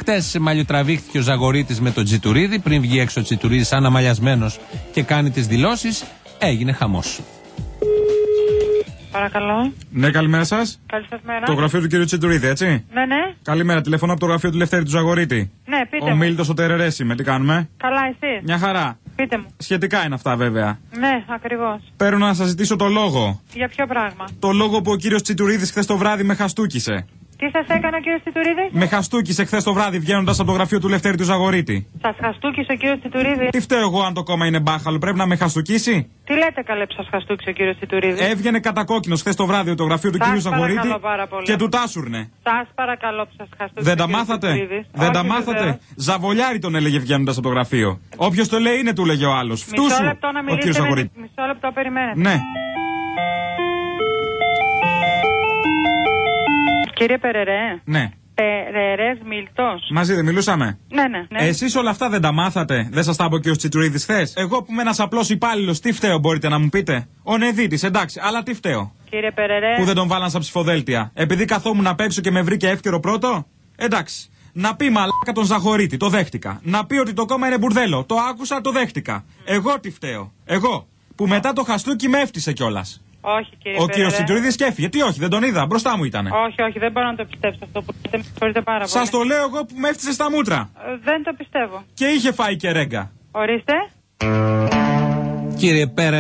Χτες μαλλιοτραβήχθηκε ο Ζαγορίτης με τον Τσιτουρίδη. Πριν βγει έξω ο Τσιτουρίδης αναμαλιασμένος και κάνει τις δηλώσεις, έγινε χαμός. Παρακαλώ. Ναι, καλημέρα σας. Καλή σας μέρα. Το γραφείο του κύριου Τσιτουρίδη, έτσι. Ναι. Καλημέρα, τηλεφωνώ από το γραφείο του Λευτέρη του Ζαγορίτη. Ναι, πείτε Ο μου. Μίλτος ο Τερερές είμαι, τι κάνουμε. Καλά, εσύ. Μια χαρά. Πείτε μου. Σχετικά είναι αυτά βέβαια. Ναι, ακριβώς. Παίρνω να σας ζητήσω το λόγο. Για ποιο πράγμα? Το λόγο που ο κύριος Τσιτουρίδης χθες το βράδυ με χαστούκισε. Τι σας έκανε ο κύριος Τσιτουρίδης? Με χαστούκισε χθες το βράδυ βγαίνοντας από το γραφείο του Λευτέρη του Ζαγορίτη. Σας χαστούκισε ο κύριος Τσιτουρίδης? Τι φταίω εγώ αν το κόμμα είναι μπάχαλο, πρέπει να με χαστούκισει. Τι λέτε καλέ που σας χαστούκισε ο κύριος Τσιτουρίδης? Έβγαινε κατακόκκινος χθες το βράδυ από το γραφείο του κύριου Ζαγορίτη και του τάσουρνε. Σας παρακαλώ που σας χαστούκισε. Δεν τα μάθατε? Δεν τα μάθατε? Ζαβολιάρη τον έλεγε βγαίνοντας από το γραφείο. Όποιος το λέει είναι, του λέγε ο άλλος. Μισό λεπτό να ο κύριος μιλήσετε. Ζαγορίτη. Μισό λεπτό περιμένετε. Ναι. Κύριε Περερέ. Ναι. Περερές Μίλτος. Μαζί δεν μιλούσαμε? Ναι. Εσείς όλα αυτά δεν τα μάθατε? Δεν σας τα είπε ο κύριος Τσιτουρίδης χθες? Εγώ που είμαι ένας απλός υπάλληλος, τι φταίω μπορείτε να μου πείτε? Ο Νεδίτης, εντάξει, αλλά τι φταίω? Κύριε Περερέ. Που δεν τον βάλαν στα ψηφοδέλτια. Επειδή καθόμουν απ' έξω και με βρήκε εύκαιρο πρώτο? Εντάξει. Να πει μαλάκα τον Ζαγορίτη, το δέχτηκα. Να πει ότι το κόμμα είναι μπουρδέλο, το άκουσα, το δέχτηκα. Εγώ τι φταίω? Εγώ. Που μετά το χαστούκι με έφτισε κιόλας. Όχι, κύριε Ο κύριος Τσιτουρίδης και έφυγε. Τι όχι, δεν τον είδα, μπροστά μου ήτανε. Όχι, δεν μπορώ να το πιστέψω αυτό που λέτε. Με συγχωρείτε πάρα πολύ. Σας το λέω εγώ που με έφτιασε στα μούτρα. Δεν το πιστεύω. Και είχε φάει και ρέγκα. Ορίστε. Κύριε Πέρε.